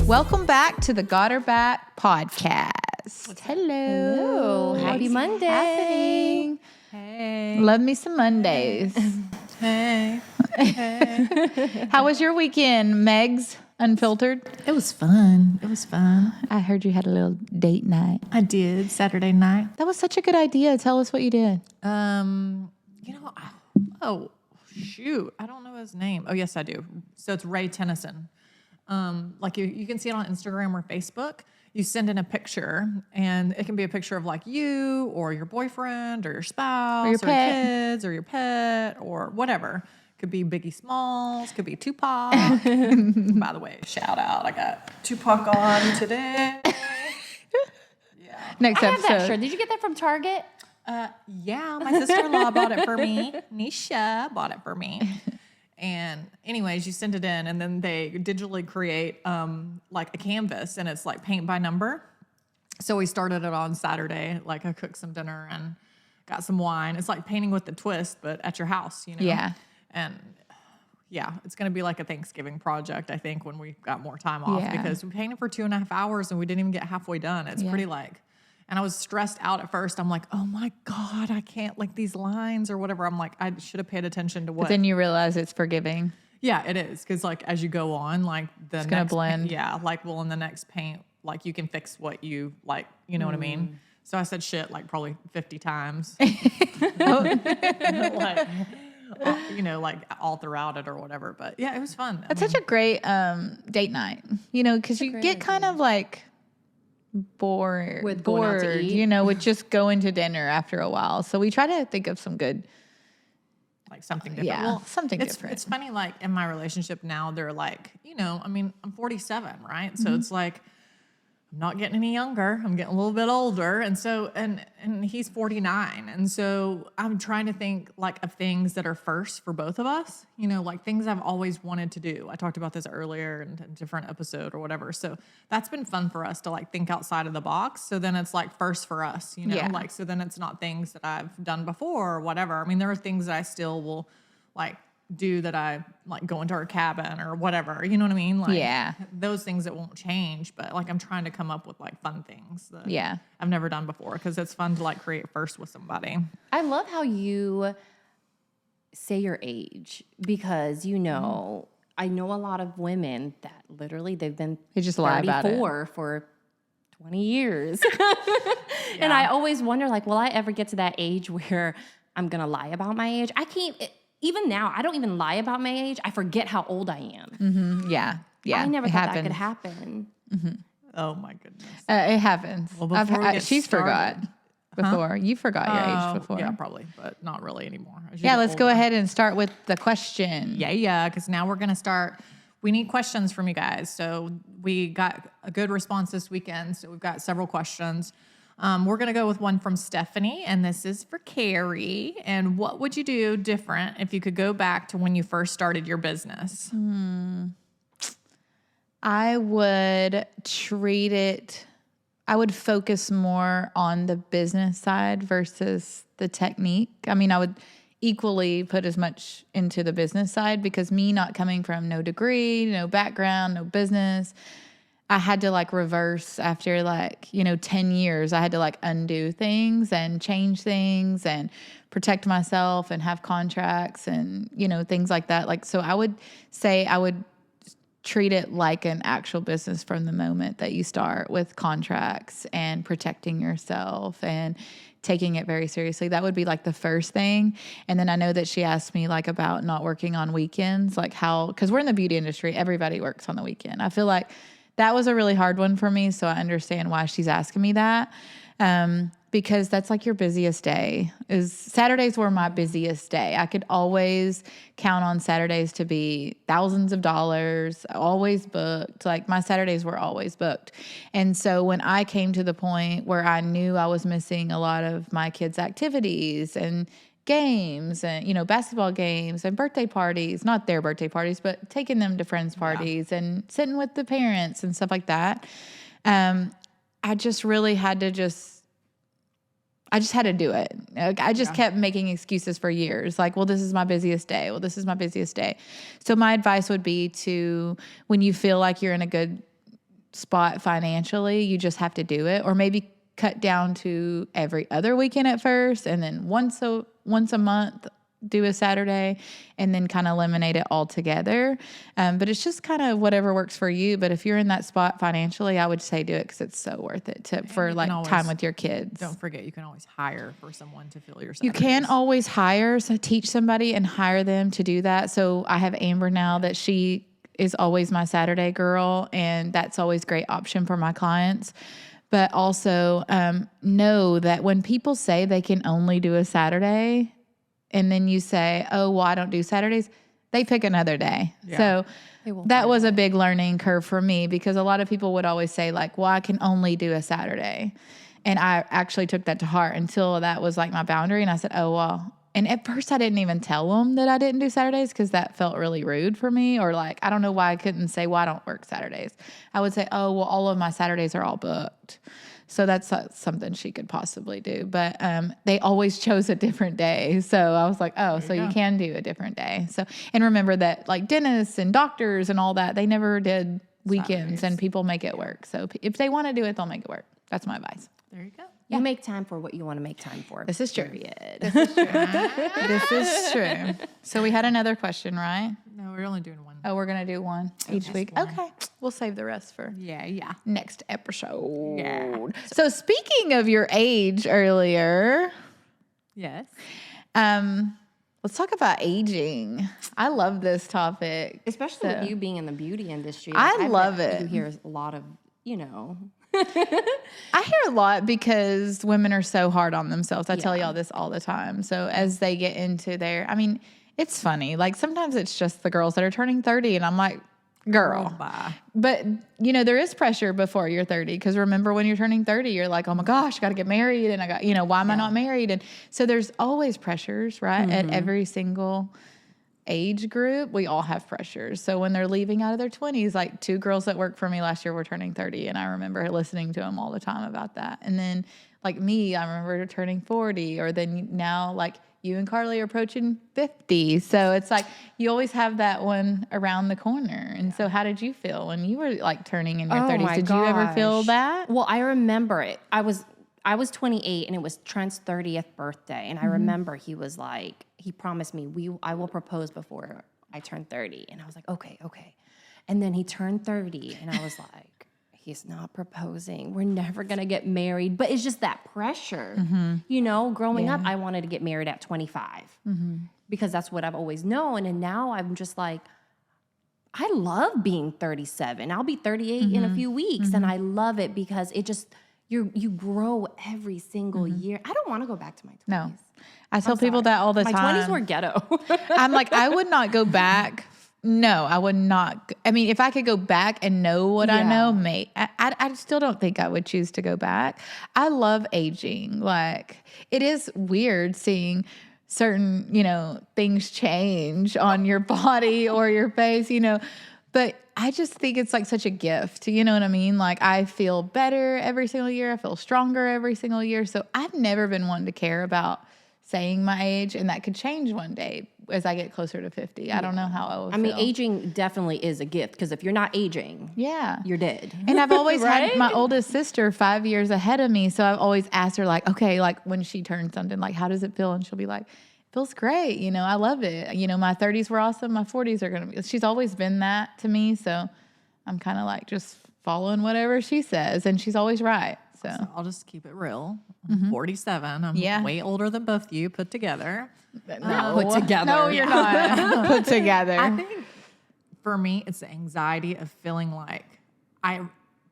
Welcome back to the Got Her Back podcast. Hello. Happy Monday. Happening? Hey. Love me some Mondays. Hey. How was your weekend, Megs Unfiltered? It was fun. I heard you had a little date night. I did Saturday night. That was such a good idea. Tell us what you did. Oh shoot, I don't know his name. Oh yes, I do. So it's Ray Tennyson. Like you can see it on Instagram or Facebook. You send in a picture, and it can be a picture of like you or your boyfriend or your spouse Or your pet. kids or your pet or whatever. Could be Biggie Smalls, could be Tupac. By the way, shout out, I got Tupac on today. Next I have that episode. shirt. Did you get that from Target? Yeah, my sister-in-law bought it for me. Nisha bought it for me. And anyways, you send it in, and then they digitally create like a canvas, and it's like paint by number. So we started it on Saturday. Like I cooked some dinner and got some wine. It's like painting with the twist, but at your house, you know? Yeah. And yeah, it's going to be like a Thanksgiving project, I think, when we got more time off, Yeah. because we painted for 2.5 hours and we didn't even get halfway done. It's pretty like, and I was stressed out at first. I'm like, oh my God, I can't, like these lines or whatever. I'm like, I should have paid attention to what. But then you realize it's forgiving. Yeah, it is. Because like as you go on, like the It's gonna blend. Yeah, like well in the next paint, like you can fix what you like, you know what I mean? So I said shit like probably 50 times. Like, you know, like all throughout it or whatever. But yeah, it was fun. That's such a great date night, you know, because you get kind of like bored, With going out to eat. you know, with just going to dinner after a while. So we try to think of some good, like something different. yeah, something it's, different. It's funny, like in my relationship now, they're like, you know, I mean, I'm 47, right? So it's like, I'm not getting any younger. I'm getting a little bit older. And so, and he's 49. And so I'm trying to think like of things that are first for both of us, you know, like things I've always wanted to do. I talked about this earlier in a different episode or whatever. So that's been fun for us to like think outside of the box. So then it's like first for us, you know, Yeah. like, so then it's not things that I've done before or whatever. I mean, there are things that I still will like do that I like go into our cabin or whatever, you know what I mean? Like Yeah. those things that won't change, but like I'm trying to come up with like fun things that Yeah. I've never done before because it's fun to like create first with somebody. I love how you say your age because, you know, I know a lot of women that literally they've been They just lie about it. 34 for 20 years. And I always wonder, like, will I ever get to that age where I'm going to lie about my age? I can't, even now, I don't even lie about my age. I forget how old I am. Yeah. Yeah. I never it thought happens. that could happen. Oh my goodness. It happens. Well, before we get she's started- forgot before. You forgot your age before. Yeah, probably, but not really anymore. As you Yeah, get let's go older. ahead and start with the question. Yeah, because now we're going to start. We need questions from you guys. So we got a good response this weekend. So we've got several questions. We're going to go with one from Stephanie, and this is for Carrie. And what would you do different if you could go back to when you first started your business? I would I would focus more on the business side versus the technique. I mean, I would equally put as much into the business side because me not coming from no degree, no background, no business, I had to like reverse after 10 years. I had to like undo things and change things and protect myself and have contracts and, things like that. Like, so I would say I would treat it like an actual business from the moment that you start with contracts and protecting yourself and taking it very seriously. That would be like the first thing. And then I know that she asked me like about not working on weekends, like how, because we're in the beauty industry, everybody works on the weekend. I feel like that was a really hard one for me. So I understand why she's asking me that. Because that's like your busiest day. Saturdays were my busiest day. I could always count on Saturdays to be thousands of dollars, always booked. Like my Saturdays were always booked. And so when I came to the point where I knew I was missing a lot of my kids' activities and games and, basketball games and birthday parties, not their birthday parties, but taking them to friends' parties and sitting with the parents and stuff like that. I just really had to I just had to do it. I just kept making excuses for years. Like, well, this is my busiest day. Well, this is my busiest day. So my advice would be to, when you feel like you're in a good spot financially, you just have to do it, or maybe cut down to every other weekend at first, and then once a month do a Saturday, and then kind of eliminate it altogether. But it's just kind of whatever works for you. But if you're in that spot financially, I would say do it because it's so worth it for like time with your kids. Don't forget, you can always hire for someone to fill your Saturdays. You can always teach somebody and hire them to do that. So I have Amber now that she is always my Saturday girl, and that's always a great option for my clients. But also know that when people say they can only do a Saturday, and then you say, oh, well, I don't do Saturdays, they pick another day. Yeah. So that was a big learning curve for me, because a lot of people would always say like, well, I can only do a Saturday. And I actually took that to heart until that was like my boundary. And I said, oh, well. And at first I didn't even tell them that I didn't do Saturdays, because that felt really rude for me. Or like, I don't know why I couldn't say, well, I don't work Saturdays. I would say, oh, well, all of my Saturdays are all booked. So that's something she could possibly do. But they always chose a different day. So I was like, oh, so you can do a different day. So, and remember that like dentists and doctors and all that, they never did weekends. Saturdays. And people make it work. So if they want to do it, they'll make it work. That's my advice. There you go. You make time for what you want to make time for. This is true. Period. This is true. This is true. So we had another question, right? No, we're only doing one. Oh, we're going to do one each week. One. Okay. We'll save the rest for next episode. Yeah. So speaking of your age earlier. Yes. Let's talk about aging. I love this topic. Especially with you being in the beauty industry. I love it. You hear a lot of, I hear a lot because women are so hard on themselves. I tell y'all this all the time. So as they get into it's funny. Like sometimes it's just the girls that are turning 30 and I'm like, girl. Bye. But there is pressure before you're 30, because remember when you're turning 30, you're like, oh my gosh, I got to get married, and I got, why am I not married? And so there's always pressures, right? At every single age group, we all have pressures. So when they're leaving out of their 20s, like 2 girls that worked for me last year were turning 30, and I remember listening to them all the time about that. And then like me, I remember turning 40, or then now like you and Carly are approaching 50. So it's like you always have that one around the corner. And so how did you feel when you were like turning in your 30s? Did you ever feel that? Well, I remember it. I was 28 and it was Trent's 30th birthday. And I remember he was like, he promised me, I will propose before I turn 30. And I was like, okay. And then he turned 30 and I was like, he's not proposing. We're never going to get married. But it's just that pressure. Growing up, I wanted to get married at 25 because that's what I've always known. And now I'm just like, I love being 37. I'll be 38 in a few weeks. And I love it because it just, you grow every single year. I don't want to go back to my 20s. No. I tell people that all the time. My 20s were ghetto. I'm like, I would not go back. No, I would not. I mean, if I could go back and know what I know, mate, I still don't think I would choose to go back. I love aging. Like, it is weird seeing certain, things change on your body or your face, but I just think it's like such a gift. You know what I mean? Like, I feel better every single year. I feel stronger every single year. So I've never been one to care about saying my age, and that could change one day as I get closer to 50. I don't know how I will feel. I mean, aging definitely is a gift, because if you're not aging, you're dead. And I've always had my oldest sister 5 years ahead of me, so I've always asked her, like, okay, like when she turns something, like, how does it feel? And she'll be like, it feels great. I love it. My 30s were awesome. My 40s are going to be. She's always been that to me, so I'm kind of like just following whatever she says, and she's always right. So I'll just keep it real. I'm 47. I'm way older than both of you put together. No, put together. No, you're not put together. I think for me, it's the anxiety of feeling like I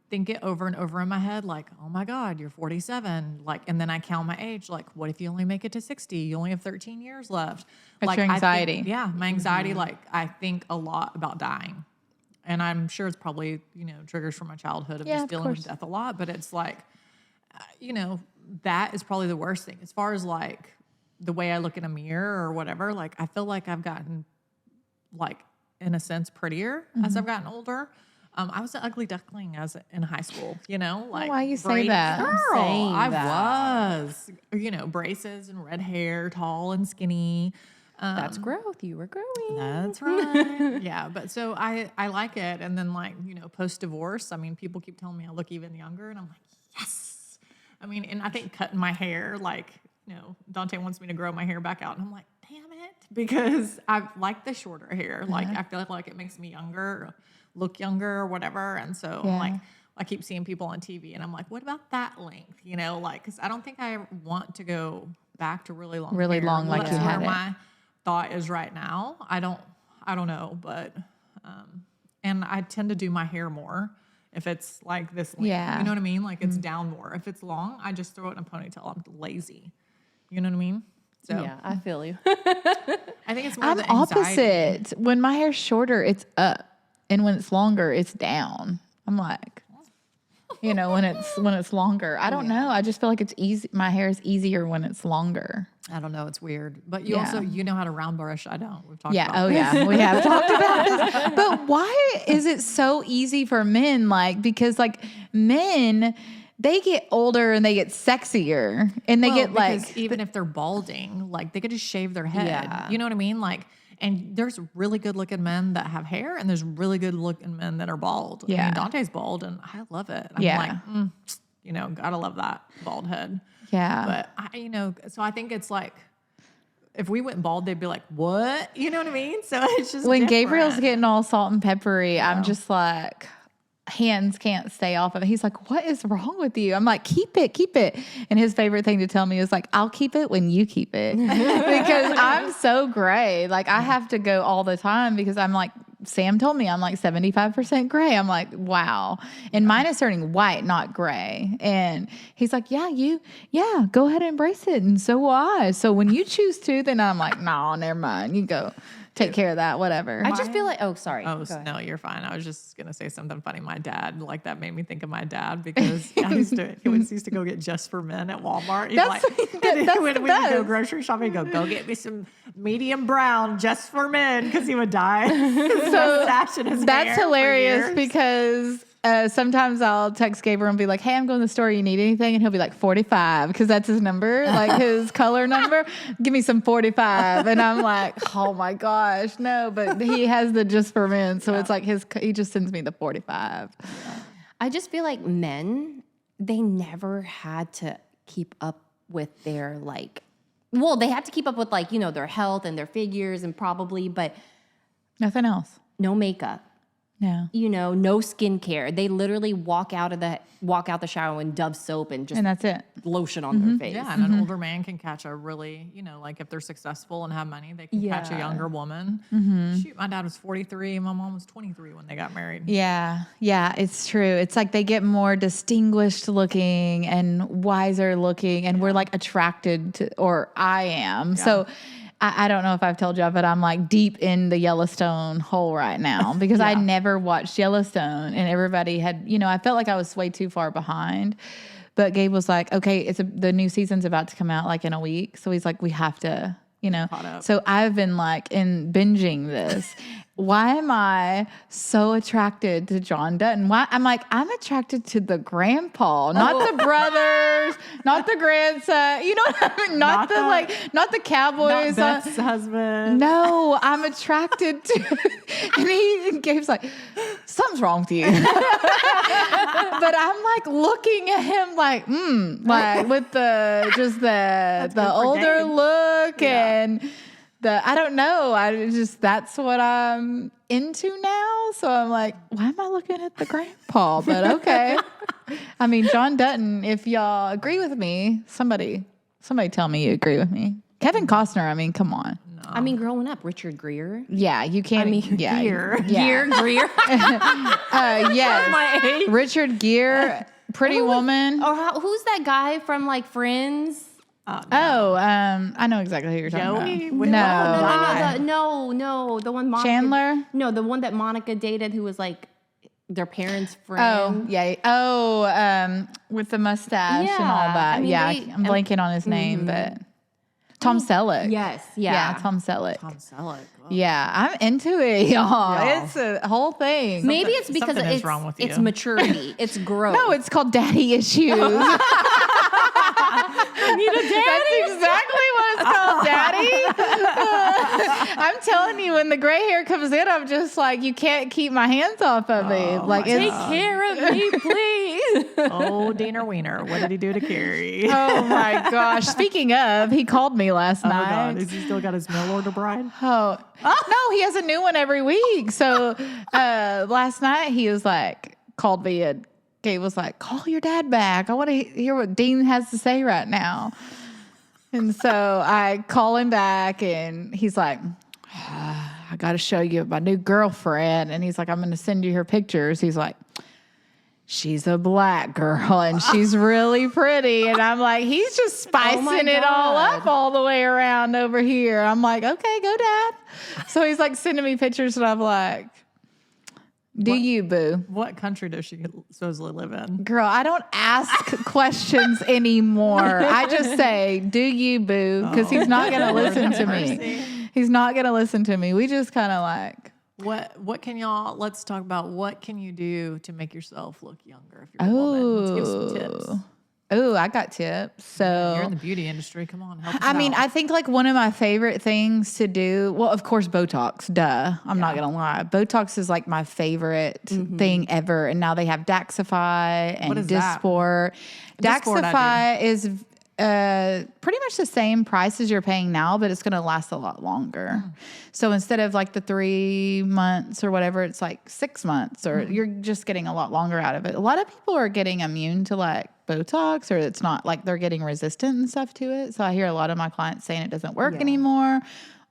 think it over and over in my head, like, oh my God, you're 47. Like, and then I count my age. Like, what if you only make it to 60? You only have 13 years left. That's like, your anxiety. My anxiety. Like, I think a lot about dying. And I'm sure it's probably, triggers from my childhood of just dealing with death a lot. But it's like, that is probably the worst thing. As far as like the way I look in a mirror or whatever, like I feel like I've gotten, like, in a sense, prettier as I've gotten older. I was an ugly duckling in high school, like. Why you say that? Girl, I was, braces and red hair, tall and skinny. That's growth. You were growing. That's right. Yeah, but so I like it. And then like, post divorce, I mean, people keep telling me I look even younger, and I'm like, yes. I mean, and I think cutting my hair, like, Dante wants me to grow my hair back out, and I'm like, damn it, because I like the shorter hair. Like I feel like it makes me younger, look younger, or whatever. And so I'm like, I keep seeing people on TV, and I'm like, what about that length? Because I don't think I want to go back to really long hair. Like That's you where had it. my thought is right now. I don't know, but and I tend to do my hair more if it's like this length. Yeah. You know what I mean? Like it's down more. If it's long, I just throw it in a ponytail. I'm lazy. You know what I mean? So Yeah, I feel you. I think it's more I'm the anxiety. opposite. When my hair's shorter, it's up, and when it's longer, it's down. I'm like, when it's longer. I don't know. I just feel like it's easy. My hair is easier when it's longer. I don't know. It's weird. But you also, know how to round brush. I don't. We've talked about Oh this. yeah. We have talked about this. But why is it so easy for men? Like, because like men, they get older and they get sexier, and they get like, even if they're balding, like they could just shave their head. Yeah. You know what I mean? Like, and there's really good looking men that have hair, and there's really good looking men that are bald. I Yeah. mean, Dante's bald, and I love it. I'm Yeah. like, gotta love that bald head. yeah. But so I think it's like, if we went bald, they'd be like, what? You know what I mean? So it's just When different. Gabriel's getting all salt and peppery, I'm just like, hands can't stay off of it. He's like, what is wrong with you? I'm like, keep it. And his favorite thing to tell me is like, I'll keep it when you keep it. Because I'm so gray. Like I have to go all the time because I'm like, Sam told me I'm like 75% gray. I'm like, wow. And mine is turning white, not gray. And he's like, go ahead and embrace it. And so will I. So when you choose to, then I'm like, no, never mind. You go take care of that, whatever. I just feel like, sorry. Oh, Go ahead. no, you're fine. I was just going to say something funny. My dad, like that made me think of my dad because he used to go get Just for Men at Walmart. He'd That's when we would go best. grocery shopping, he'd go get me some medium brown Just for Men because he would die. So Mustache in his that's hair for hilarious years. because sometimes I'll text Gabriel and be like, hey, I'm going to the store. You need anything? And he'll be like 45 because that's his number, like his color number. Give me some 45. And I'm like, oh my gosh, no. But he has the Just for Men. So it's like he just sends me the 45. I just feel like men, they never had to keep up with their they had to keep up with their health and their figures and but Nothing else. no makeup. Yeah. No skincare. They literally walk out the shower in Dove soap and just And that's it. lotion on their face. Yeah, and an older man can catch a really, like if they're successful and have money, they can catch a younger woman. Shoot, my dad was 43, my mom was 23 when they got married. Yeah. Yeah, it's true. It's like they get more distinguished looking and wiser looking, and we're like attracted to, or I am. So I don't know if I've told y'all, but I'm like deep in the Yellowstone hole right now because I never watched Yellowstone, and everybody had, I felt like I was way too far behind. But Gabe was like, okay, the new season's about to come out like in a week. So he's like, we have to, Caught up. So I've been like binging this. Why am I so attracted to John Dutton? I'm attracted to the grandpa, not the brothers, not the grandson. You know what I mean? Not the cowboys. Not Beth's husband. No, I'm attracted to. And Gabe's like, something's wrong with you. But I'm like looking at him like with the older Gabe. look and I don't know. That's what I'm into now. So I'm like, why am I looking at the grandpa? But okay. I mean, John Dutton, if y'all agree with me, somebody tell me you agree with me. Kevin Costner, I mean, come on. I mean, growing up, Richard Gere. Yeah, you can't. Gere. Greer. Yes. My age. Richard Gere, Pretty Woman. Who's that guy from Friends? I know exactly who you're talking Joey? about. With No, the one Monica, Chandler? No, the one that Monica dated, who was their parents' friend. Oh, yeah. With the mustache and all that. I mean, I'm blanking on his name, but Tom Selleck. Yes, Yeah, Tom Selleck. Tom Selleck. Oh. Yeah, I'm into it, y'all. Y'all. It's a whole thing. Maybe it's because something is wrong with it's you. maturity, it's growth. No, it's called daddy issues. need a daddy. That's exactly what it's called daddy. I'm telling you, when the gray hair comes in, I'm just like, you can't keep my hands off of me. Like, Take it's, care of me, please. Oh, Diener Wiener. What did he do to Carrie? oh my gosh. Speaking of, he called me last Oh, night. God. Has he still got his mail order bride? Oh, no, he has a new one every week. So last night he was like, called me and Gabe was like, call your dad back. I want to hear what Dean has to say right now. And so I call him back and he's like, I got to show you my new girlfriend. And he's like, I'm going to send you her pictures. He's like, she's a black girl and she's really pretty. And I'm like, he's just spicing it all up all the way around over here. I'm like, okay, go dad. So he's like sending me pictures and I'm like, do you, boo? What country does she supposedly live in? Girl, I don't ask questions anymore. I just say, do you, boo? Because he's not going to listen to me. He's not going to listen to me. We just kind of like. What can y'all, let's talk about what can you do to make yourself look younger if you're a woman? Let's give some tips. Oh, I got tips. So You're in the beauty industry. Come on, help us I mean, out. I think like one of my favorite things to do, well, of course, Botox, duh. I'm not going to lie. Botox is like my favorite thing ever. And now they have Daxify and What is that? Dysport. Dysport Daxify is pretty much the same price as you're paying now, but it's going to last a lot longer. So instead of like the 3 months or whatever, it's like 6 months or you're just getting a lot longer out of it. A lot of people are getting immune to like Botox or it's not like they're getting resistant and stuff to it. So I hear a lot of my clients saying it doesn't work anymore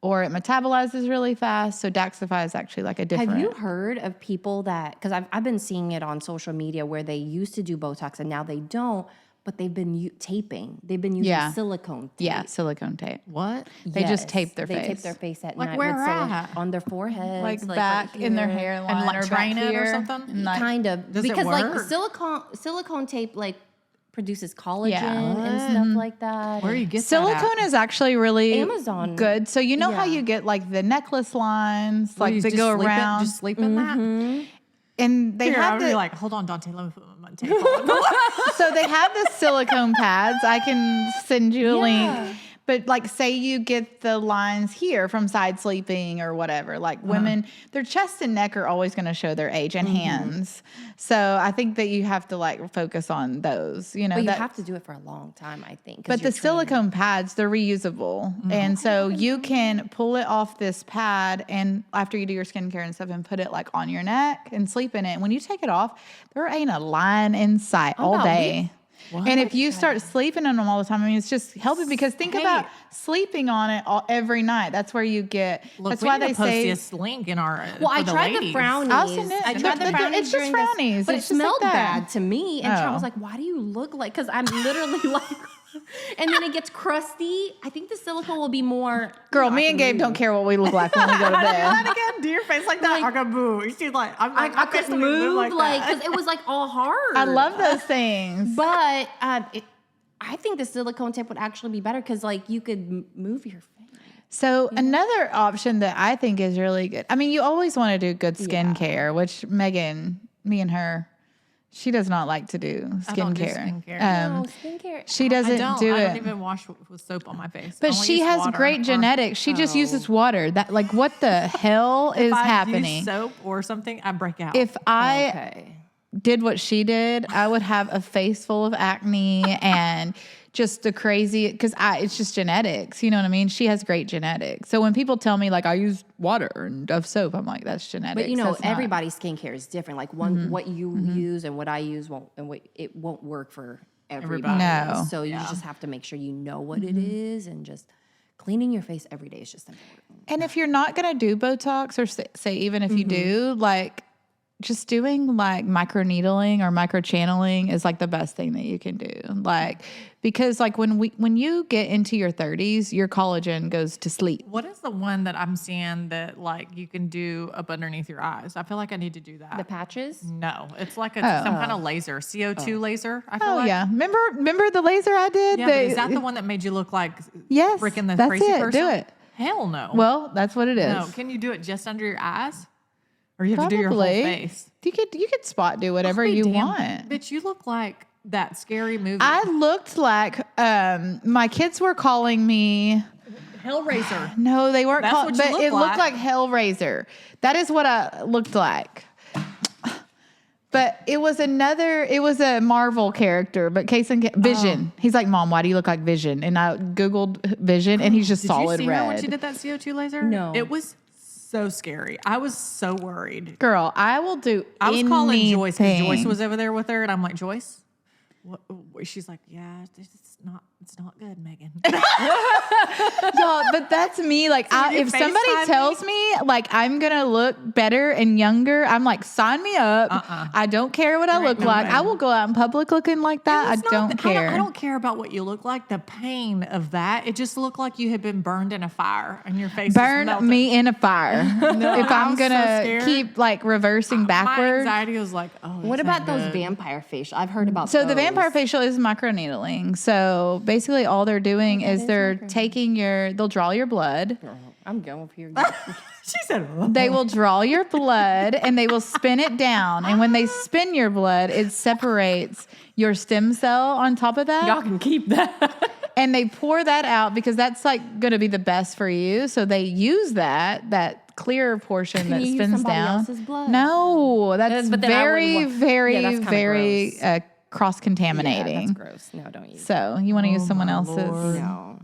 or it metabolizes really fast. So Daxify is actually like a different. Have you heard of people that, because I've been seeing it on social media where they used to do Botox and now they don't, but they've been taping. They've been using silicone tape. Yeah, silicone tape. What? They just tape their face. They tape their face at Like night. where with at? on their forehead. Like back right in their here. hairline And like or train back it or here. something? And, like, Kind of. Does it because like work? silicone tape like produces collagen Yeah. and stuff like that. Where do you get silicone that at? is actually really Amazon. good. So you know how Yeah. you get like the necklace lines, Will like you they just go sleep around, Just sleep in that? and they Here, have I would the be like, hold on, Dante, let me put my tape on. so they have the silicone pads. I can send you a Yeah. link. But like say you get the lines here from side sleeping or whatever. Like women, their chest and neck are always going to show their age and hands. So I think that you have to like focus on those, you know. But you that, have to do it for a long time, I think. 'cause but the you're training. silicone pads, they're reusable. And so you can pull it off this pad and after you do your skincare and stuff and put it like on your neck and sleep in it. And when you take it off, there ain't a line in sight all about day. And if you start sleeping in them all the time, I mean, it's just helping because think about sleeping on it every night. That's where you get, Look, that's we why need they to post say. this link in our. Well, I for tried the ladies. frownies. I'll send it. I tried the It's frownies. just during this, frownies. but It's it just like smelled that. bad to me. And Sean Oh. was like, "Why do you look like?" Because I'm literally like, and then it gets crusty. I think the silicone will be more. Girl, me and Gabe don't care what we look like when we go to Do bed. that again. Do your face like that. Like- I go boo. She's like, I'm like, I couldn't move like because it was like all hard. I love those things. But I think the silicone tip would actually be better because like you could move your face. So another option that I think is really good. I mean, you always want to do good skincare, which Megan, me and her, she does not like to do skincare. I don't do skincare. No, skincare. She I doesn't don't. do I it. don't even wash with soap on my face. I But only she use has water great or- genetics. She just uses water. That like what the hell is If I happening? use soap or something, I break out. If I Okay. did what she did, I would have a face full of acne and just the crazy because it's just genetics. You know what I mean? She has great genetics. So when people tell me like I use water and Dove soap, I'm like that's genetics. But you know, That's not- everybody's skincare is different. Like what you use and what I use it won't work for everybody. No. So you just have to make sure you know what it is and just cleaning your face every day is just important. And if you're not going to do Botox or say even if you do, like just doing like microneedling or microchanneling is like the best thing that you can do. Like, because like when you get into your 30s, your collagen goes to sleep. What is the one that I'm seeing that like you can do up underneath your eyes? I feel like I need to do that. The patches? No, it's like some kind of laser, CO2 laser. I feel Oh like. yeah. Remember the laser I did? Yeah, but is that the one that made you look like Yes, freaking the that's crazy it. person? Do it. Hell no. Well, that's what it is. no. Can you do it just under your eyes, or you have to do your whole Probably. face? You could spot do whatever I'll be you damned. want. Bitch, you look like that scary movie. I looked like my kids were calling me Hellraiser. No, they weren't That's called, what you but look it looked like. like Hellraiser. That is what I looked like. But it was a Marvel character, but Vision. He's like, Mom, why do you look like Vision? And I Googled Vision, and he's just Did solid you see red. her when she did that CO2 laser? No. It was so scary. I was so worried. Girl, I will do I was calling Joyce because Joyce anything. was over there with her, and I'm like, Joyce? What? She's like, yeah, it's not good, Megan. Y'all, but that's me. Like, So when you if somebody FaceTime tells me, like, I'm going to look better and younger, I'm like, sign me up. I don't care what I look no like. way. I will go out in public looking like that. I It's not don't care. I don't care about what you look like. The pain of that, it just looked like you had been burned in a fire and your face Burn melted. me in a fire. If I I'm was so going to scared. keep, like, reversing My backwards. anxiety was like, oh, What this about ain't those good. vampire facial? I've heard about So those. the vampire facial is microneedling. So basically all they're doing is they're taking they'll draw your blood. I'm going for your. She said, oh. They will draw your blood and they will spin it down. And when they spin your blood, it separates your stem cell on top of that. Y'all can keep that. And they pour that out because that's like going to be the best for you. So they use that clear portion that you use spins somebody down. else's blood? No, that's But then I very, wouldn't very, Yeah, that's kinda very gross. cross-contaminating. Yeah, that's gross. No, don't use. So you want to use someone my else's. Lord. No.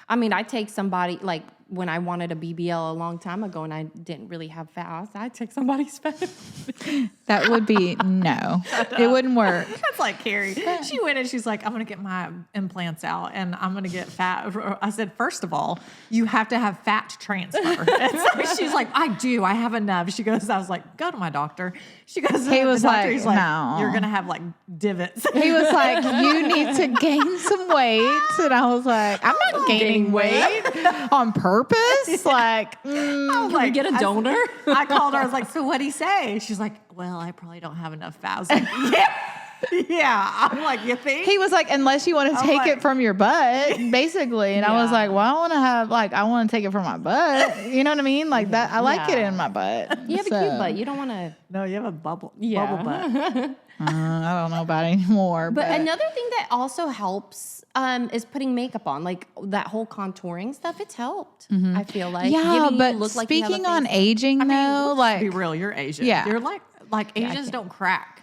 I mean, I take somebody, like, when I wanted a BBL a long time ago and I didn't really have fat, I'd take somebody's fat. That would be no. It wouldn't work. That's like Carrie. She went and she's like, I'm going to get my implants out and I'm going to get fat. I said, first of all, you have to have fat transfer. And so she's like, I do. I have enough. She goes, I was like, go to my doctor. She goes, He was the doctor, like, he's like, no. you're going to have like divots. He was like, you need to gain some weight. And I was like, I'm not gaining weight on purpose. Like, I was Can we get a donor? I called her. I was like, so what'd he say? She's like, well, I probably don't have enough fat. I was like, yeah. Yeah. I'm like, you think? he was like, unless you want to take like- it from your butt, basically. And I was Yeah. like, well, I want to take it from my butt. You know what I mean? Like that. I like it in my butt. You have a cute butt. You don't want to. No, you have a bubble butt. I don't know about it anymore. But another thing that also helps is putting makeup on, like that whole contouring stuff. It's helped. I feel like. yeah, Giving you but look like you have a speaking on face. aging, I mean, though, let's like be real, you're Asian. Yeah. You're like Asians can't. don't crack.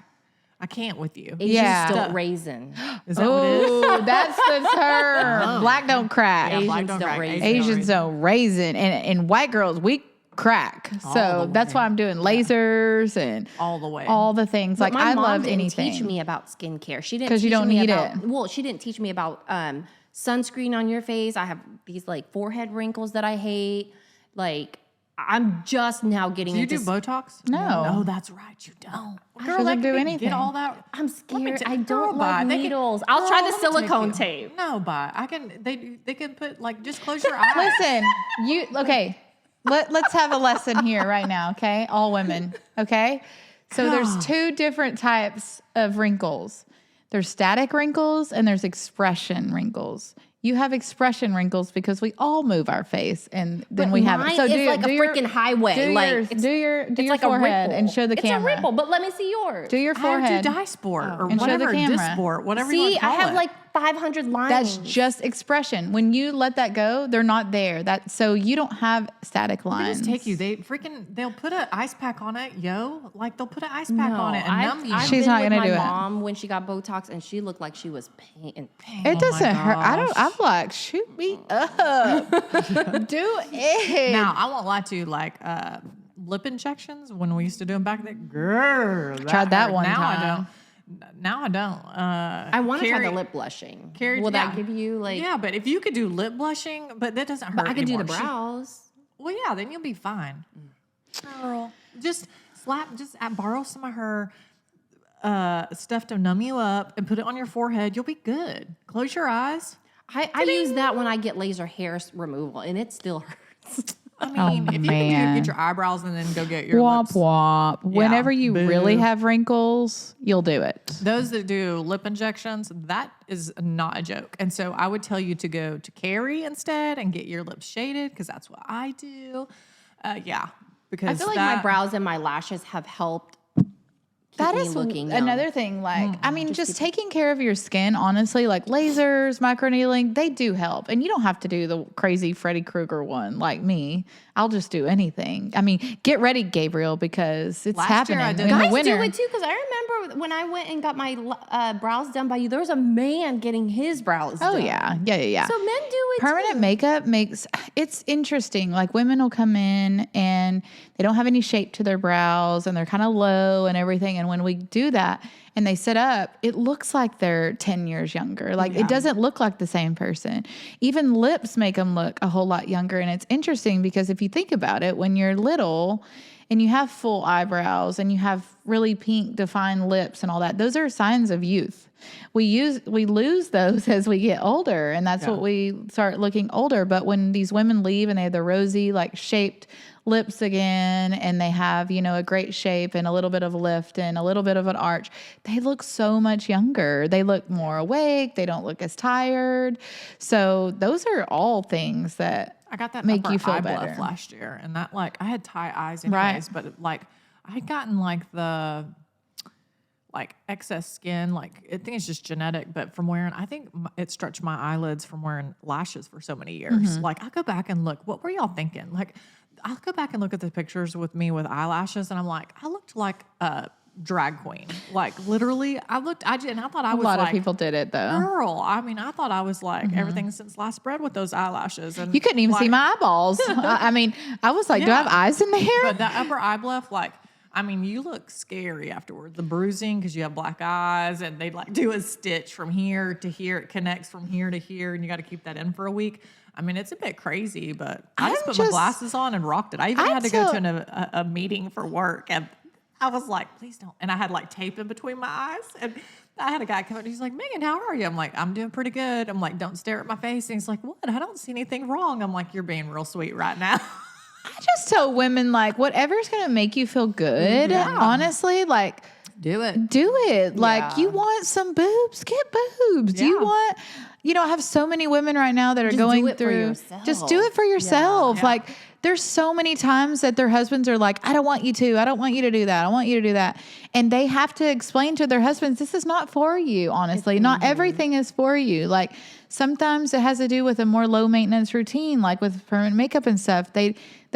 I can't with you. Asians Yeah. don't raisin. Is that what it is? oh, that's the term. Black don't crack. Yeah, black Asians don't don't crack. raisin. Asians don't raisin, and white girls we crack. So the that's why I'm doing lasers and All the way. all the things. But Like my I mom love didn't anything. teach me about skincare. She didn't 'Cause you teach don't me need about, it. Well, she didn't teach me about sunscreen on your face. I have these like forehead wrinkles that I hate. Like I'm just now getting Do you into. do Botox? No. No, that's right. You don't. doesn't that do can anything. Get all that. I'm Let me scared. ta- I girl, don't bye. like They can- needles. I'll try the Girl, let me take silicone you. tape. No, but I can. They can put like just close your eyes. Listen, okay. Let's have a lesson here right now, okay? All women, okay? So there's two different types of wrinkles. There's static wrinkles and there's expression wrinkles. You have expression wrinkles because we all move our face, and then we have it. Mine So is do like a freaking highway. Do like yours, it's, do your it's like forehead a and show the it's camera. a ripple, but let me see yours. Do your I forehead. do dye sport or And show the whatever, camera. Dysport, whatever you want See, to I call have it. like 500 lines. That's just expression. When you let that go, they're not there. So you don't have static They lines. just take you. They'll put an ice pack on it, yo. Like they'll put an ice pack on it and numb you. I've She's been not with gonna my do it. mom when she got Botox, and she looked like she was pain. It Oh doesn't my hurt. gosh. I'm like, shoot me up. Do it. Now I won't lie to you. Like lip injections when we used to do them back then. Girl, Tried that hurt. one now time. I don't. Now I don't. I want to try Carrie- the lip blushing. Carrie- Will that yeah. give you like? Yeah, but if you could do lip blushing, but that doesn't hurt. But I could do the anymore. brows. Well, yeah, then you'll be fine. Girl, just borrow some of her stuff to numb you up and put it on your forehead. You'll be good. Close your eyes. I use that when I get laser hair removal, and it still hurts. I mean, if you can man. get your eyebrows and then go get your Womp lips. womp. Whenever you boo. really have wrinkles, you'll do it. Those that do lip injections, that is not a joke. And so I would tell you to go to Carrie instead and get your lips shaded because that's what I do. Yeah, because I feel like my brows and my lashes have helped keep That me is looking young. another thing. Like, I mean, just taking care of your skin, honestly, like lasers, microneedling, they do help. And you don't have to do the crazy Freddy Krueger one like me. I'll just do anything. I mean, get ready, Gabriel, because it's Last year happening I did- in Guys the winter. do it too, because I remember when I went and got my brows done by you, there was a man getting his brows Oh, done. yeah. So men do it Permanent too. makeup it's interesting. Like women will come in and they don't have any shape to their brows and they're kind of low and everything. And when we do that and they sit up, it looks like they're 10 years younger. Like it doesn't look like the same person. Even lips make them look a whole lot younger. And it's interesting because if you think about it, when you're little and you have full eyebrows and you have really pink defined lips and all that, those are signs of youth. We lose those as we get older, and that's what we start looking older. But when these women leave and they have the rosy, like shaped lips again, and they have, a great shape and a little bit of lift and a little bit of an arch, they look so much younger. They look more awake. They don't look as tired. So those are all things that I got that make upper you feel eye better. bluff last year, and that I had tie eyes anyways, but I had gotten the excess skin, I think it's just genetic, but from wearing, I think it stretched my eyelids from wearing lashes for so many years. Mm-hmm. I go back and look, what were y'all thinking? I'll go back and look at the pictures with me with eyelashes, and I'm like, I looked like a drag queen. Literally, I thought I was A lot of people did it though. girl. I mean, I thought I was everything since sliced bread with those eyelashes. And You couldn't even see my eyeballs. I mean, I was like, do I have eyes in there? But the upper eye bluff, you look scary afterward. The bruising, because you have black eyes, and they do a stitch from here to here. It connects from here to here, and you got to keep that in for a week. I mean, it's a bit crazy, but I just put my glasses on and rocked it. I even had to go to a meeting for work, and I was like, please don't. And I had tape in between my eyes, and I had a guy come up, and he's like, Megan, how are you? I'm like, I'm doing pretty good. I'm like, don't stare at my face. And he's like, what? I don't see anything wrong. I'm like, you're being real sweet right now. I just tell women whatever's gonna make you feel good. Honestly, Do it. do it. You want some boobs? Get boobs. Do you want? I have so many women right now that are Just going do it for through. yourself. Just do it for yourself. Yeah. There's so many times that their husbands are like, I don't want you to. I don't want you to do that. I want you to do that. And they have to explain to their husbands, this is not for you, honestly. Not everything is for you. Sometimes it has to do with a more low maintenance routine, with permanent makeup and stuff. They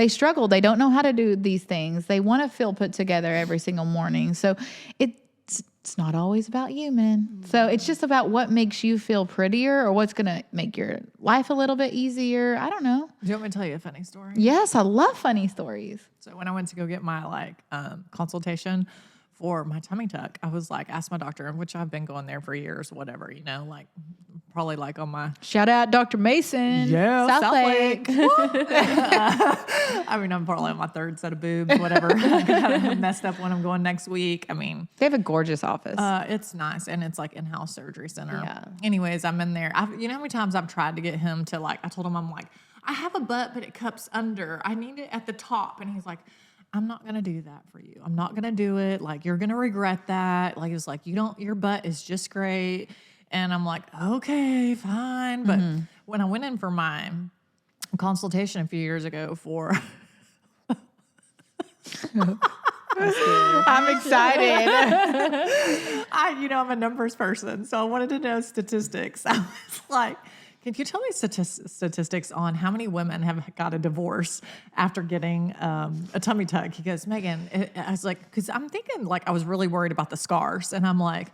struggle. They don't know how to do these things. They want to feel put together every single morning. So it's not always about you, man. So it's just about what makes you feel prettier or what's going to make your life a little bit easier. I don't know. Do you want me to tell you a funny story? Yes, I love funny stories. So when I went to go get my consultation for my tummy tuck, I was asked my doctor, which I've been going there for years, whatever, probably on my Shout out Dr. Mason. South Lake. I mean, I'm probably on my third set of boobs, whatever. I got messed up when I'm going next week. I mean, They have a gorgeous office. it's nice, and it's in-house surgery center. Yeah. Anyways, I'm in there. You know how many times I've tried to get him to I told him I have a butt, but it cups under. I need it at the top, and he's like, I'm not going to do that for you. I'm not going to do it. You're going to regret that. It's your butt is just great. And I'm like, okay, fine. But when I went in for my consultation a few years ago for... I'm excited. I'm a numbers person, so I wanted to know statistics. I was like, can you tell me statistics on how many women have got a divorce after getting a tummy tuck? He goes, Megan, I was like, because I'm thinking I was really worried about the scars. And I'm like,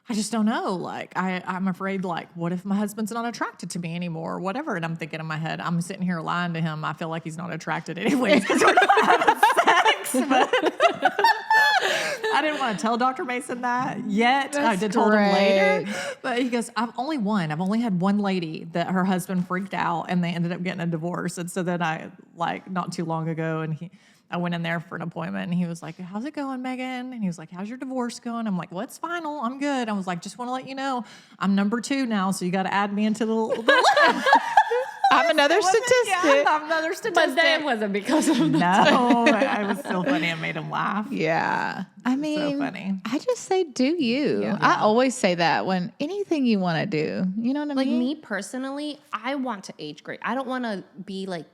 I just don't know. I'm afraid, what if my husband's not attracted to me anymore or whatever? And I'm thinking in my head, I'm sitting here lying to him. I feel like he's not attracted anyways because we're not having sex. But I didn't want to tell Dr. Mason that yet. I did told him later. But he goes, I've only had one lady that her husband freaked out and they ended up getting a divorce. And so then I, not too long ago, and I went in there for an appointment, and he was like, how's it going, Megan? And he was like, how's your divorce going? I'm like, well, it's final. I'm good. I was like, just want to let you know, I'm number 2 now, so you got to add me into the list. I'm another statistic. Yeah, I'm another statistic. But that wasn't because of No, it was still funny. I made him laugh. Yeah. I mean, So funny. I just say, do you. I always say that when anything you want to do. You know what I mean? me personally, I want to age great. I don't want to be like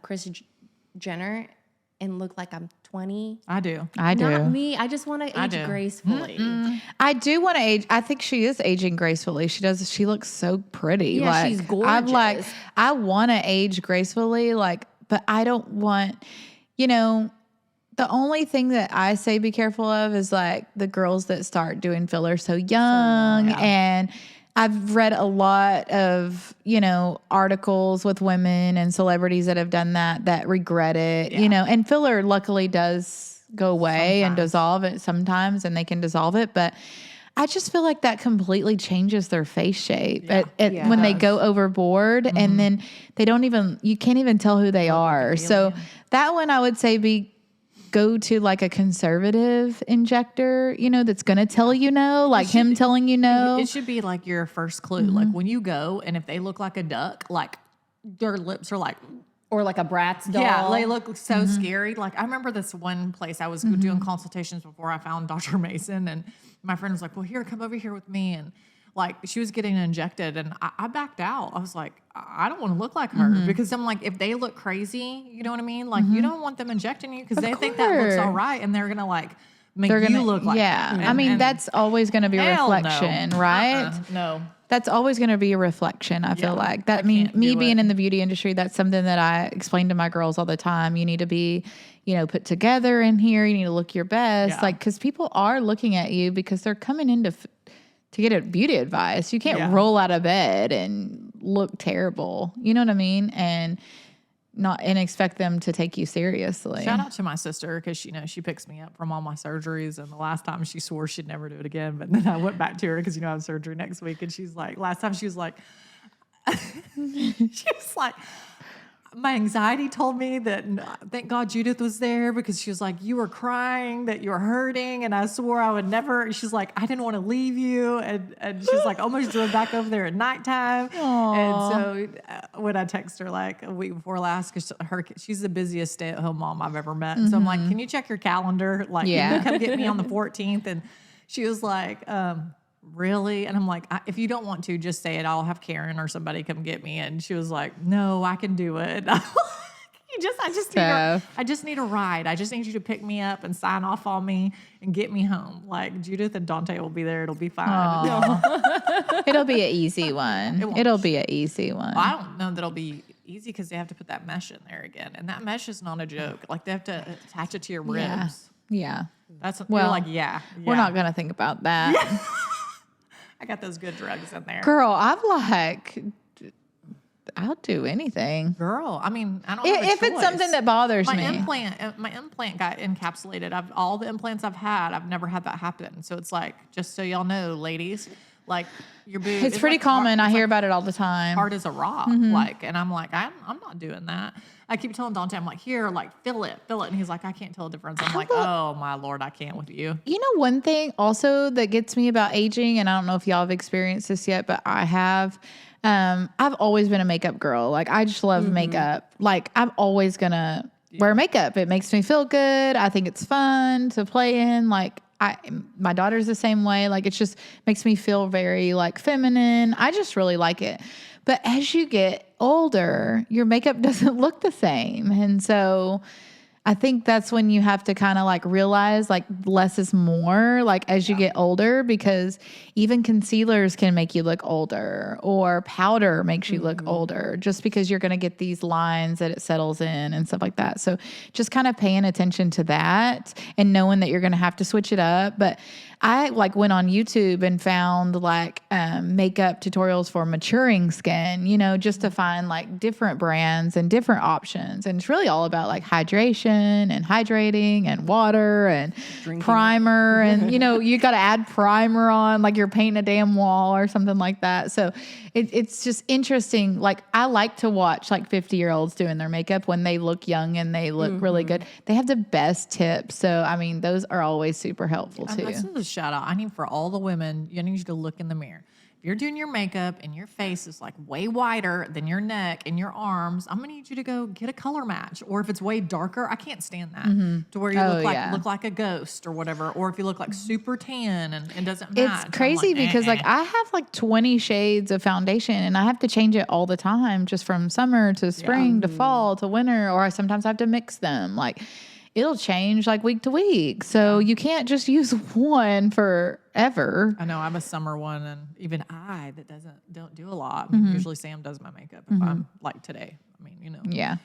Kris Jenner and look like I'm 20. I do. I do. Not me. I just want to age do. gracefully. I do want to age. I think she is aging gracefully. She does. She looks so pretty. Yeah, like, she's I'm like, gorgeous. I want to age gracefully, like, but I don't want, the only thing that I say be careful of is like the girls that start doing filler so young. yeah. And I've read a lot of, articles with women and celebrities that have done that regret it, and filler luckily does go away and dissolve it sometimes, and they can dissolve it. But I just feel like that completely changes their face shape when they go overboard, and then you can't even tell who they are. So that one I would say go to like a conservative injector, that's going to tell like him telling It should be like your first clue. Like when you go, and if they look like a duck, like their lips are like, Or like a Bratz doll. yeah, they look so scary. Like I remember this one place I was doing consultations before I found Dr. Mason, and my friend was like, well, here, come over here with me. And like she was getting injected, and I backed out. I was like, I don't want to look like her, because I'm like, if they look crazy, you know what I mean? Like you don't want them injecting you because they think that looks all right, and they're gonna like make you look like that. I mean, that's always going to be a reflection, right? No. That's always going to be a reflection. I feel like that. Me being in the beauty industry, that's something that I explain to my girls all the time. You need to be, put together in here. You need to look your best, because people are looking at you because they're coming in to get a beauty advice. You can't roll out of bed and look terrible. You know what I mean? And expect them to take you seriously. Shout out to my sister, because she picks me up from all my surgeries, and the last time she swore she'd never do it again, but then I went back to her because I have surgery next week, and she's like, last time she was like, my anxiety told me that thank God Judith was there, because she was like, you were crying, that you were hurting, and I swore I would never. She's like, I didn't want to leave you, and she's like, almost drove back over there at nighttime. Aww. And so when I text her like a week before last, because she's the busiest stay-at-home mom I've ever met, so I'm like, can you check your calendar? Like, you can come get me on the 14th, and she was like, really? And I'm like, if you don't want to, just say it. I'll have Karen or somebody come get me. And she was like, no, I can do it. I just need a ride. I just need you to pick me up and sign off on me and get me home. Like Judith and Dante will be there. It'll be fine. It'll be an easy one. It'll be an easy one. Well, I don't know that it'll be easy because they have to put that mesh in there again. And that mesh is not a joke. Like they have to attach it to your ribs. Yeah. You're like, yeah. We're not going to think about that. I got those good drugs in there. Girl, I'll do anything. Girl, I mean, I don't have a if it's something that bothers me. My implant got encapsulated. All the implants I've had, I've never had that happen. So it's like, just so y'all know, ladies, like your boob. It's pretty common. I hear about it all the time. Hard as a rock. And I'm like, I'm not doing that. I keep telling Dante, I'm like, here, like, feel it. And he's like, I can't tell a difference. I'm like, oh my Lord, I can't with you. You know, one thing also that gets me about aging, and I don't know if y'all have experienced this yet, but I have. I've always been a makeup girl. Like, I just love makeup. Like, I'm always gonna wear makeup. It makes me feel good. I think it's fun to play in. Like, my daughter's the same way. Like, it just makes me feel very like feminine. I just really like it. But as you get older, your makeup doesn't look the same. And so I think that's when you have to kind of like realize like less is more, like as you get older, because even concealers can make you look older, or powder makes you look older, just because you're going to get these lines that it settles in and stuff like that. So just kind of paying attention to that and knowing that you're going to have to switch it up. But I like went on YouTube and found like makeup tutorials for maturing skin, you know, just to find like different brands and different options. And it's really all about like hydration and hydrating and water and primer. And, you know, you got to add primer on, like you're painting a damn wall or something like that. So it's just interesting. Like, I like to watch like 50-year-olds doing their makeup when they look young and they look really good. They have the best tips. So, I mean, those are always super helpful too. This is a shout out. I need for all the women, I need you to look in the mirror. If you're doing your makeup and your face is like way wider than your neck and your arms, I'm gonna need you to go get a color match. Or if it's way darker, I can't stand that. To where you look like a ghost or whatever. Or if you look like super tan and it doesn't match. It's crazy because like I have like 20 shades of foundation and I have to change it all the time, just from summer to spring to fall to winter, or sometimes I have to mix them. Like, it'll change like week to week. So you can't just use one forever. I know I have a summer one, and even that don't do a lot. I mean, usually Sam does my makeup if I'm like today. I mean, Yeah.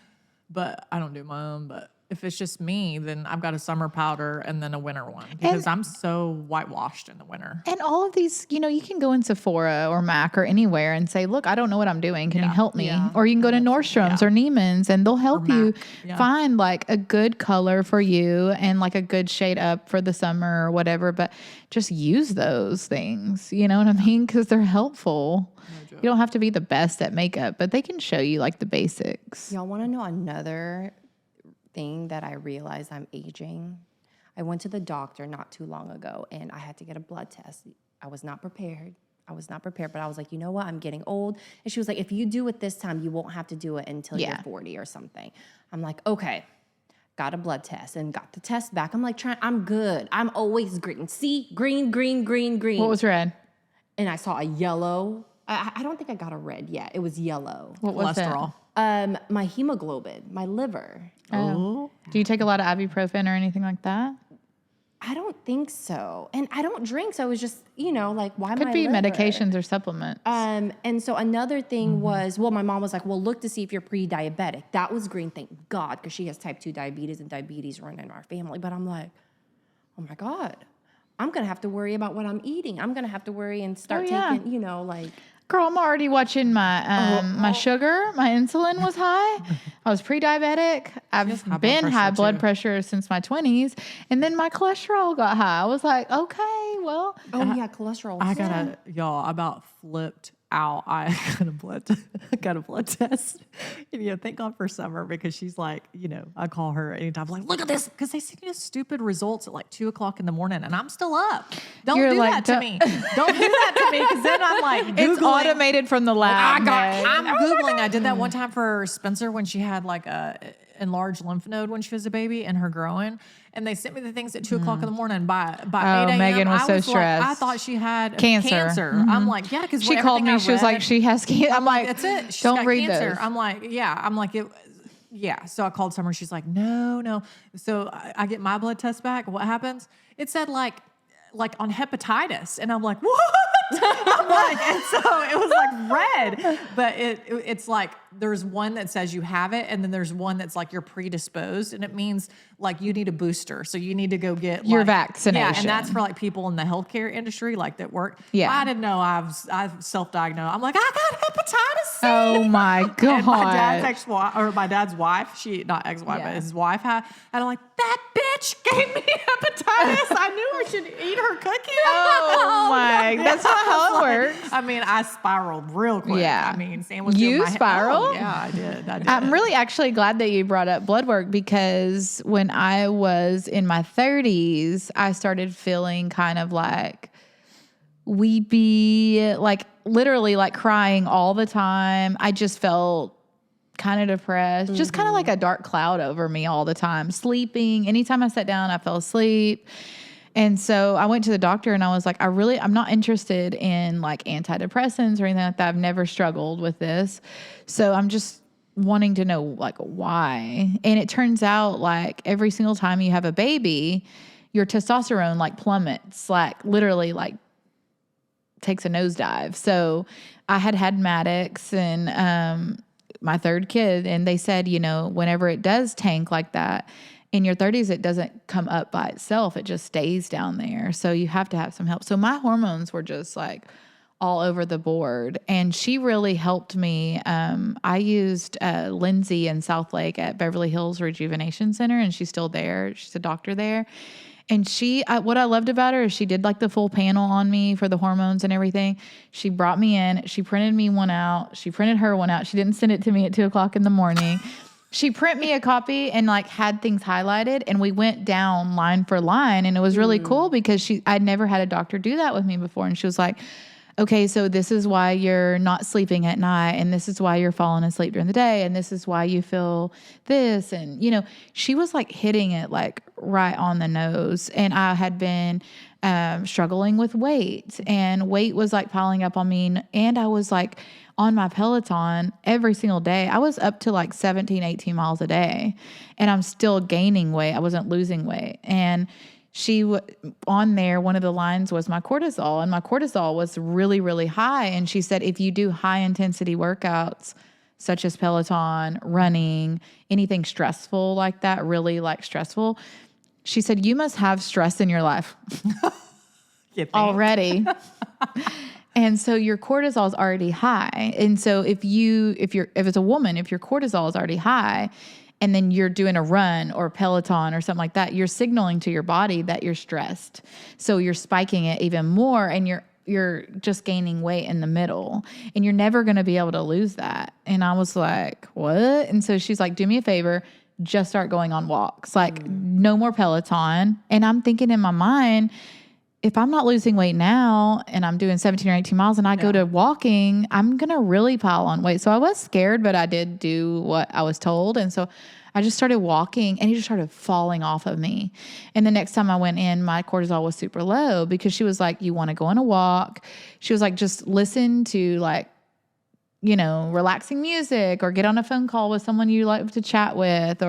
but I don't do my own. But if it's just me, then I've got a summer powder and then a winter one because I'm so whitewashed in the winter. And all of these, you can go in Sephora or MAC or anywhere and say, look, I don't know what I'm doing. Can you help me? Yeah. Or you can go to Nordstrom's or Neiman's and they'll help you find like a good color for you and like a good shade up for the summer or whatever. But just use those things, you know what I mean? Because they're helpful. You don't have to be the best at makeup, but they can show you like the basics. Y'all want to know another thing that I realized I'm aging? I went to the doctor not too long ago and I had to get a blood test. I was not prepared, but I was like, you know what? I'm getting old. And she was like, if you do it this time, you won't have to do it until you're 40 or something. I'm like, okay. Got a blood test and got the test back. I'm like, I'm good. I'm always green. See, green. What was red? And I saw a yellow. I don't think I got a red yet. It was yellow. What was Cholesterol. My hemoglobin, my liver. Oh. Do you take a lot of ibuprofen or anything like that? I don't think so. And I don't drink, so it was just, like, why Could my be liver? medications or supplements. And so another thing was, my mom was like, well, look to see if you're pre-diabetic. That was green, thank God, because she has type 2 diabetes and diabetes running in our family. But I'm like, oh my God, I'm going to have to worry about what I'm eating. I'm going to have to worry and start taking, like... Girl, I'm already watching my my sugar. My insulin was high. I was pre-diabetic. I've been high blood pressure since my 20s. And then my cholesterol got high. I was like, okay, well. Cholesterol. Y'all, I about flipped out. I got a blood test. And, thank God for Summer because she's like, I call her anytime, like, look at this. Because they send you stupid results at like 2:00 in the morning and I'm still up. Don't do that to me. Don't do that to me because then I'm like, Googling. It's automated from the lab. I'm Googling. I did that one time for Spencer when she had like a enlarged lymph node when she was a baby and her growing. And they sent me the things at 2:00 in the morning. By 8 a.m., Megan was so stressed. I thought she had cancer. I'm like, yeah, because she called me. She was like, she has cancer. I'm like, that's it. She's don't got read cancer. those. I'm like, yeah. I'm like, yeah. So I called Summer. She's like, no. So I get my blood test back. What happens? It said like on hepatitis, and I'm like, what? I'm like, and so it was like red, but it's like there's one that says you have it, and then there's one that's like you're predisposed, and it means like you need a booster, so you need to go get your vaccination. Yeah, and that's for like people in the healthcare industry, like that work. Yeah, I didn't know I've self-diagnosed. I'm like, I got hepatitis C. Oh my God! And my dad's wife, she not ex-wife, but his wife had, and I'm like, that bitch gave me hepatitis. I knew I should eat her cookie. Oh my! That's not how it works. I mean, I spiraled real quick. Yeah. I mean, Sam was You doing my spiraled? Oh, yeah, I did. I'm really actually glad that you brought up blood work because when I was in my 30s, I started feeling kind of like weepy, like literally like crying all the time. I just felt kind of depressed, just kind of like a dark cloud over me all the time. Sleeping, anytime I sat down, I fell asleep. And so I went to the doctor and I was like, I'm not interested in like antidepressants or anything like that. I've never struggled with this. So I'm just wanting to know like why. And it turns out like every single time you have a baby, your testosterone like plummets, like literally like takes a nosedive. So I had Maddox and my third kid, and they said, whenever it does tank like that, in your 30s, it doesn't come up by itself. It just stays down there. So you have to have some help. So my hormones were just like all over the board. And she really helped me. I used Lindsay in South Lake at Beverly Hills Rejuvenation Center, and she's still there. She's a doctor there. And what I loved about her is she did like the full panel on me for the hormones and everything. She brought me in. She printed me one out. She printed her one out. She didn't send it to me at 2:00 in the morning. She print me a copy and like had things highlighted, and we went down line for line, and it was really cool because I'd never had a doctor do that with me before. And she was like, okay, so this is why you're not sleeping at night, and this is why you're falling asleep during the day, and this is why you feel this. And, she was like hitting it like right on the nose. And I had been struggling with weight, and weight was like piling up on me. And I was like on my Peloton every single day. I was up to like 17, 18 miles a day, and I'm still gaining weight. I wasn't losing weight. And on there, one of the lines was my cortisol, and my cortisol was really, really high. And she said, if you do high intensity workouts, such as Peloton, running, anything stressful like that, really like stressful, she said, you must have stress in your life already. And so your cortisol is already high. And so if it's a woman, if your cortisol is already high, and then you're doing a run or Peloton or something like that, you're signaling to your body that you're stressed. So you're spiking it even more, and you're just gaining weight in the middle, and you're never going to be able to lose that. And I was like, what? And so she's like, do me a favor, just start going on walks, like no more Peloton. And I'm thinking in my mind, if I'm not losing weight now and I'm doing 17 or 18 miles and I go to walking, I'm going to really pile on weight. So I was scared, but I did do what I was told. And so I just started walking, and it just started falling off of me. And the next time I went in, my cortisol was super low, because she was like, you want to go on a walk? She was like, just listen to like, relaxing music, or get on a phone call with someone you like to chat with,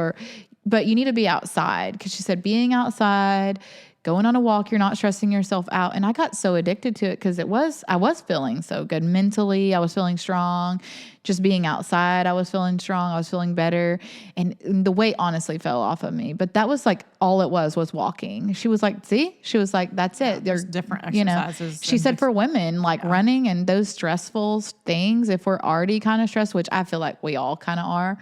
but you need to be outside. Because she said being outside, going on a walk, you're not stressing yourself out. And I got so addicted to it because I was feeling so good mentally. I was feeling strong. Just being outside, I was feeling strong. I was feeling better. And the weight honestly fell off of me. But that was like all it was walking. She was like, see? She was like, that's it. There's different exercises. She said for women, like running and those stressful things, if we're already kind of stressed, which I feel like we all kind of are,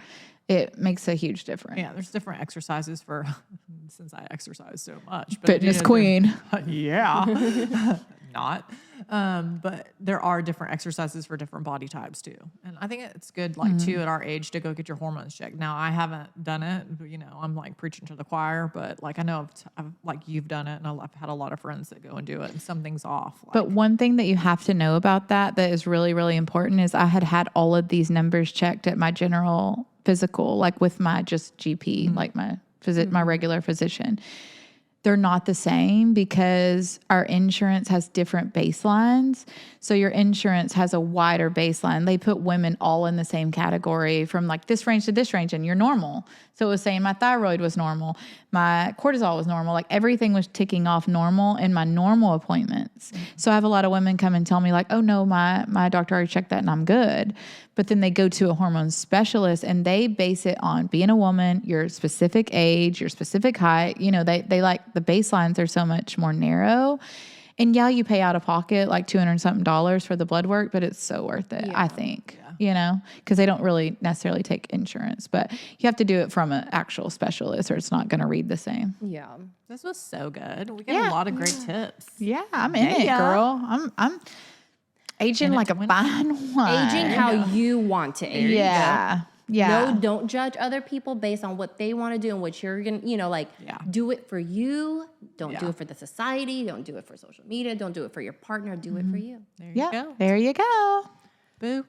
it makes a huge difference. Yeah, there's different exercises for, since I exercise so much. But Fitness queen. Yeah. Not. But there are different exercises for different body types too. And I think it's good, like too, at our age to go get your hormones checked. Now, I haven't done it, but, I'm like preaching to the choir, but like I know I've like you've done it, and I've had a lot of friends that go and do it, and something's off. But one thing that you have to know about that is really, really important is I had all of these numbers checked at my general physical, like with my just GP, like my regular physician. They're not the same because our insurance has different baselines. So your insurance has a wider baseline. They put women all in the same category from like this range to this range, and you're normal. So it was saying my thyroid was normal. My cortisol was normal. Like everything was ticking off normal in my normal appointments. So I have a lot of women come and tell me like, oh no, my doctor already checked that and I'm good. But then they go to a hormone specialist and they base it on being a woman, your specific age, your specific height. They like the baselines are so much more narrow. And yeah, you pay out of pocket like $200 something for the blood work, but it's so worth it, I think, because they don't really necessarily take insurance, but you have to do it from an actual specialist or it's not going to read the same. Yeah. This was so good. We got a lot of great tips. Yeah, I'm in it, girl. I'm aging like a fine wine. Aging how you want to age. Yeah. Yeah. No, don't judge other people based on what they want to do and what you're going to, do it for you. Don't do it for the society. Don't do it for social media. Don't do it for your partner. Do it for you. There you go. There you go. Boo.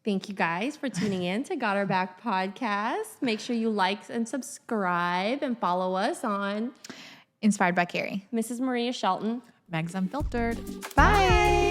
Thank you guys for tuning in to Got Our Back podcast. Make sure you like and subscribe and follow us on Inspired by Carrie. Mrs. Maria Shelton. Megs Unfiltered. Bye.